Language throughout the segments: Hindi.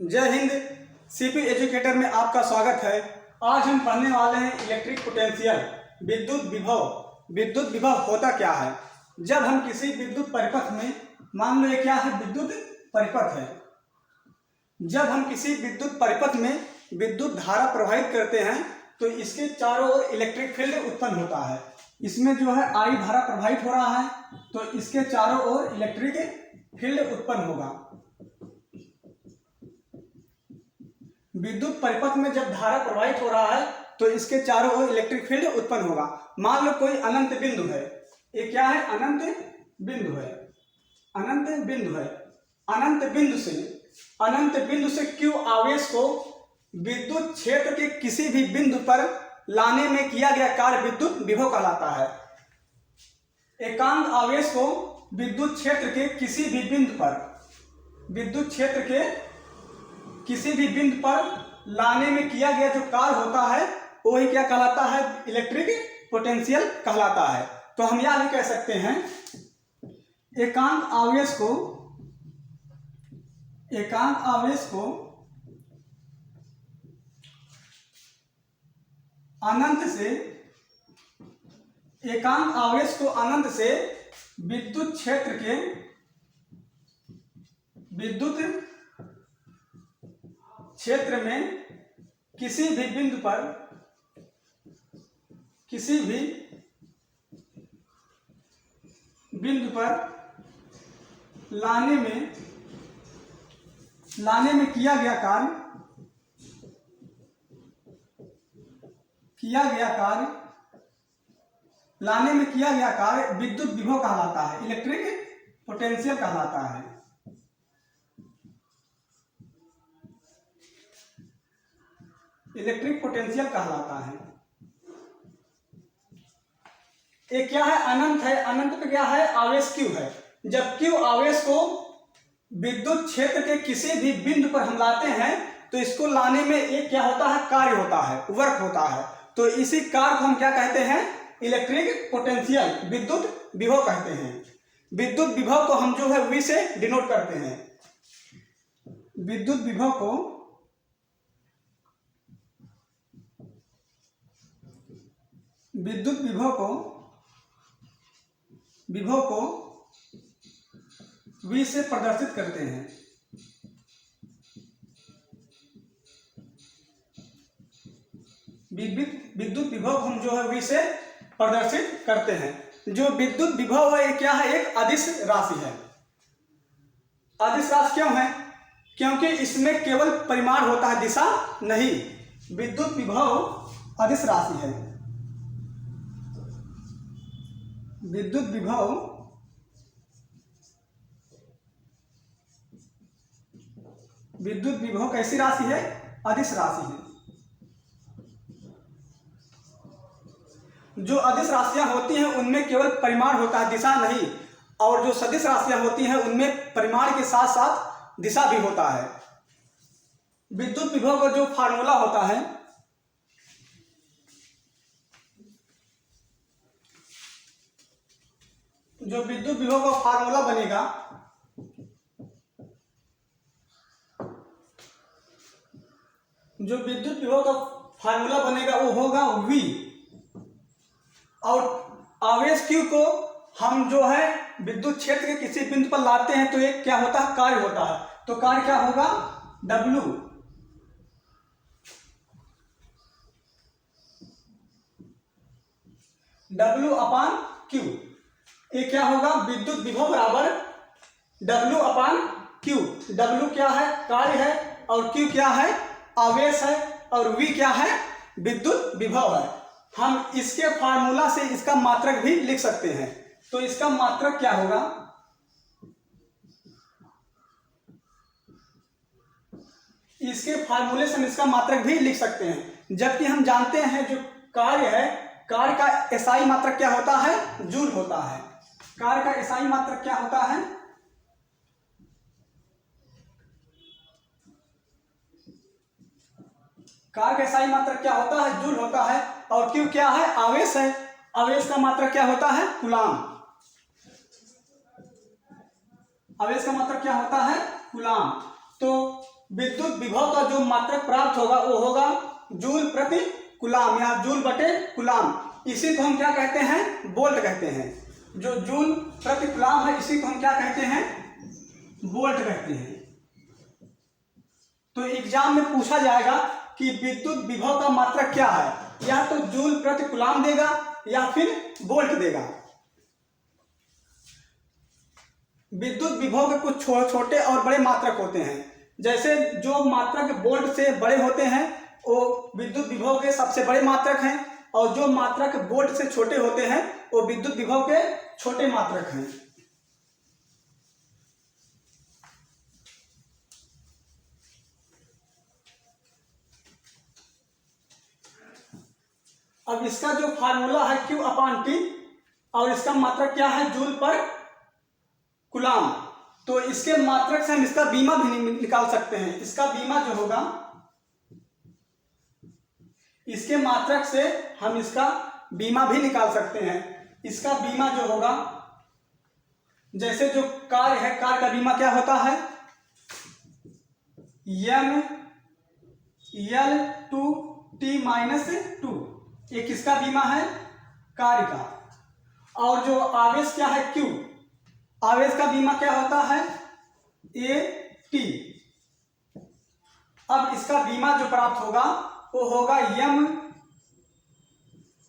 जय हिंद। सीपी एजुकेटर में आपका स्वागत है। आज हम पढ़ने वाले हैं इलेक्ट्रिक पोटेंशियल, विद्युत विभव। विद्युत विभव होता क्या है? जब हम किसी विद्युत परिपथ में, मान लो ये क्या है, विद्युत परिपथ है। जब हम किसी विद्युत परिपथ में विद्युत धारा प्रवाहित करते हैं तो इसके चारों ओर इलेक्ट्रिक फील्ड उत्पन्न होता है। इसमें जो है आई धारा प्रवाहित हो रहा है तो इसके चारों ओर इलेक्ट्रिक फील्ड उत्पन्न होगा। विद्युत परिपथ में जब धारा प्रवाहित हो रहा है तो इसके चारों ओर इलेक्ट्रिक फील्ड उत्पन्न होगा। मान लो कोई अनंत बिंदु है, ये क्या है, अनंत बिंदु है। अनंत बिंदु है। अनंत बिंदु से Q आवेश को विद्युत क्षेत्र के किसी भी बिंदु पर लाने में किया गया कार्य विद्युत विभव कहलाता है। एकांक आवेश को विद्युत क्षेत्र के किसी भी बिंदु पर, विद्युत क्षेत्र के किसी भी बिंदु पर लाने में किया गया जो कार्य होता है वही क्या कहलाता है, इलेक्ट्रिक पोटेंशियल कहलाता है। तो हम यह भी कह सकते हैं एकांक आवेश को अनंत से विद्युत क्षेत्र के में किसी भी बिंदु पर लाने में किया गया कार्य विद्युत विभव कहलाता है, इलेक्ट्रिक पोटेंशियल कहलाता है। इलेक्ट्रिक पोटेंशियल कहलाता है। ये क्या है, अनंत है। अनंत पे क्या है, आवेश Q है। जब Q आवेश को विद्युत क्षेत्र के किसी भी बिंदु पर हम लाते हैं तो इसको लाने में एक क्या होता है, कार्य होता है, वर्क होता है। तो इसी कार्य को हम क्या कहते हैं, इलेक्ट्रिक पोटेंशियल, विद्युत विभव कहते हैं। विद्युत विभव को हम जो है V से डिनोट करते हैं। विद्युत विभव को V से प्रदर्शित करते हैं। विद्युत विभव हम जो है V से प्रदर्शित करते हैं। जो विद्युत विभव है ये क्या है, एक अदिश राशि है। अदिश राशि क्यों है? क्योंकि इसमें केवल परिमाण होता है, दिशा नहीं। विद्युत विभव अदिश राशि है। विद्युत विभव कैसी राशि है, अदिश राशि है। जो अदिश राशियां होती हैं उनमें केवल परिमाण होता है, दिशा नहीं। और जो सदिश राशियां होती हैं उनमें परिमाण के साथ साथ दिशा भी होता है। विद्युत विभव का जो फार्मूला होता है, जो विद्युत विभव का फार्मूला बनेगा, वो होगा V। और आवेश Q को हम जो है विद्युत क्षेत्र के किसी बिंदु पर लाते हैं तो एक क्या होता है, कार्य होता है। तो कार्य क्या होगा, W अपान Q। ये क्या होगा, विद्युत विभव बराबर W अपान Q। W क्या है, कार्य है, और Q क्या है, आवेश है, और V क्या है, विद्युत विभव है। हम इसके फार्मूला से इसका मात्रक भी लिख सकते हैं। तो इसका मात्रक क्या होगा, इसके फार्मूले से हम इसका मात्रक भी लिख सकते हैं। जबकि हम जानते हैं जो कार्य है, कार्य का एसआई मात्रक क्या होता है, जूल होता है। कार्य का एसआई मात्रक क्या होता है, कार्य का एसआई मात्रक क्या होता है, जूल होता है। और Q क्या है, आवेश है। आवेश का मात्रक क्या होता है, कूलाम। आवेश का मात्रक क्या होता है, कूलाम। तो विद्युत विभव का जो मात्रक प्राप्त होगा वो होगा जूल प्रति कूलाम या जूल बटे कूलाम। इसी को हम क्या कहते हैं? वोल्ट कहते हैं। जो जूल प्रति कूलाम है इसी को हम क्या कहते हैं? वोल्ट कहते हैं। तो एग्जाम में पूछा जाएगा कि विद्युत विभव का मात्रक क्या है, या तो जूल प्रति कूलाम देगा या फिर वोल्ट देगा। विद्युत विभव के कुछ छोटे और बड़े मात्रक होते हैं। जैसे जो मात्रक वोल्ट से बड़े होते हैं वो विद्युत विभव के सबसे बड़े मात्रक हैं, और जो मात्रक वोल्ट से छोटे होते हैं वो विद्युत विभव के छोटे मात्रक हैं। अब इसका जो फार्मूला है Q/T और इसका मात्रक क्या है? जूल पर कूलाम। तो इसके मात्रक से हम इसका बीमा भी निकाल सकते हैं। इसका बीमा जो होगा, इसके मात्रक से हम इसका बीमा भी निकाल सकते हैं। इसका बीमा जो होगा, जैसे जो कार्य है, कार्य का बीमा क्या होता है? ML/T-2। ये किसका बीमा है? कार्य का। और जो आवेश क्या है? Q। आवेश का बीमा क्या होता है? AT। अब इसका बीमा जो प्राप्त होगा वो होगा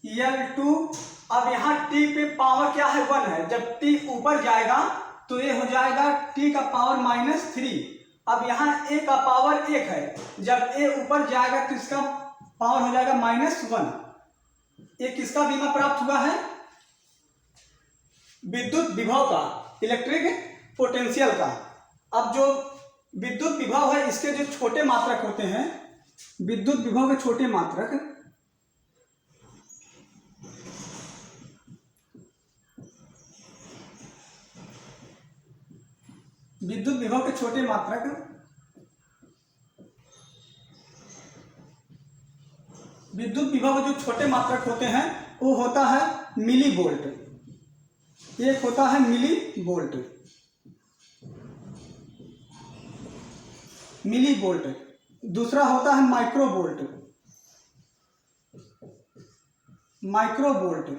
ML/2। अब यहाँ T पे पावर क्या है? 1 है। जब T ऊपर जाएगा तो ये हो जाएगा T का पावर -3। अब यहाँ A का पावर 1 है। जब A ऊपर जाएगा तो इसका पावर हो जाएगा -1। ये किसका बीमा प्राप्त हुआ है? विद्युत विभव का, इलेक्ट्रिक पोटेंशियल का। अब जो विद्युत विभव है इसके जो छोटे मात्रक होते हैं, विद्युत विभव के छोटे मात्रक, विद्युत विभव के छोटे मात्रक, विद्युत विभव के जो छोटे मात्रक होते हैं वो होता है मिली वोल्ट। एक होता है मिली वोल्ट, मिली वोल्ट। दूसरा होता है micro volt, micro volt,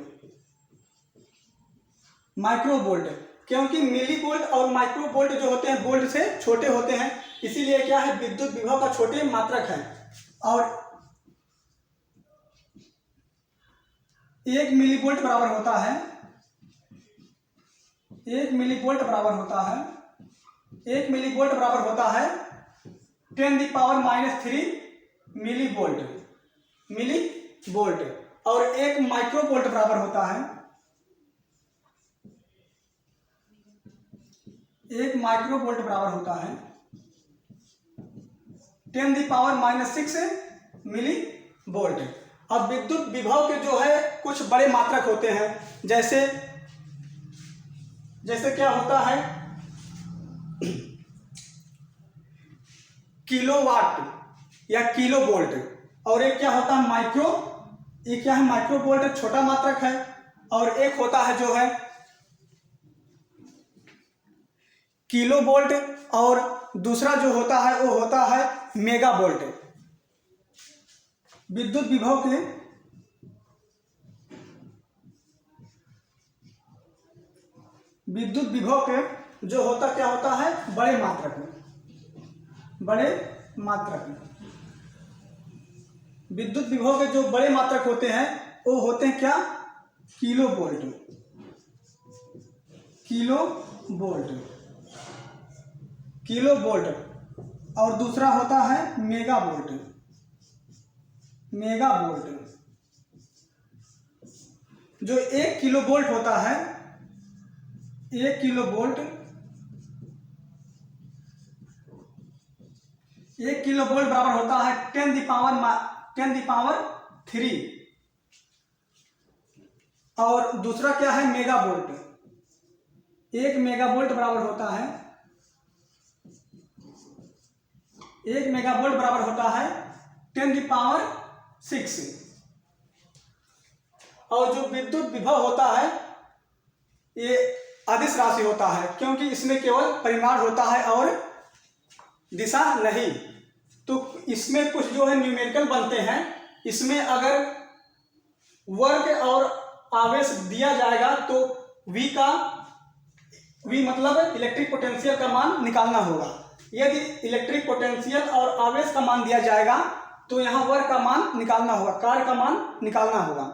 micro volt. क्योंकि मिली वोल्ट और माइक्रो वोल्ट जो होते हैं वोल्ट से छोटे होते हैं, इसीलिए क्या है? विद्युत विभव का छोटे मात्रक है। और 1 मिली वोल्ट बराबर होता है, 1 मिली वोल्ट बराबर होता है, 1 मिली वोल्ट बराबर होता है 10⁻³ मिली वोल्ट, मिली वोल्ट। और 1 माइक्रो वोल्ट बराबर होता है, 1 माइक्रो वोल्ट बराबर होता है 10⁻⁻6 मिली वोल्ट। अब विद्युत विभव के जो है कुछ बड़े मात्रक होते हैं। जैसे क्या होता है? किलोवाट या किलो वोल्ट। और एक क्या होता है? माइक्रो। ये क्या है? माइक्रो वोल्ट छोटा मात्रक है। और एक होता है जो है किलो वोल्ट, और दूसरा जो होता है वो होता है मेगा वोल्ट। विद्युत विभव के जो होता क्या होता है? बड़े मात्रक, बड़े मात्रक। विद्युत विभव के जो बड़े मात्रक होते हैं वो होते हैं क्या? Kilo volt, kilo volt, kilo volt. और दूसरा होता है मेगा वोल्ट, मेगा वोल्ट। जो 1 किलो वोल्ट होता है, 1 किलो वोल्ट, 1 किलो वोल्ट बराबर होता है 10⁻³ और दूसरा क्या है? Mega volt. 1 मेगा वोल्ट बराबर होता है, 1 मेगा वोल्ट बराबर होता है 10⁻⁶। और जो विद्युत विभव होता है ये अदिश राशि होता है, क्योंकि इसमें केवल परिमाण होता है और दिशा नहीं। तो इसमें कुछ जो है न्यूमेरिकल बनते हैं। इसमें अगर वर्क और आवेश दिया जाएगा तो V मतलब इलेक्ट्रिक पोटेंशियल का मान निकालना होगा। यदि इलेक्ट्रिक पोटेंशियल और आवेश का मान दिया जाएगा तो यहाँ वर्क का मान निकालना होगा, कार्य का मान निकालना होगा।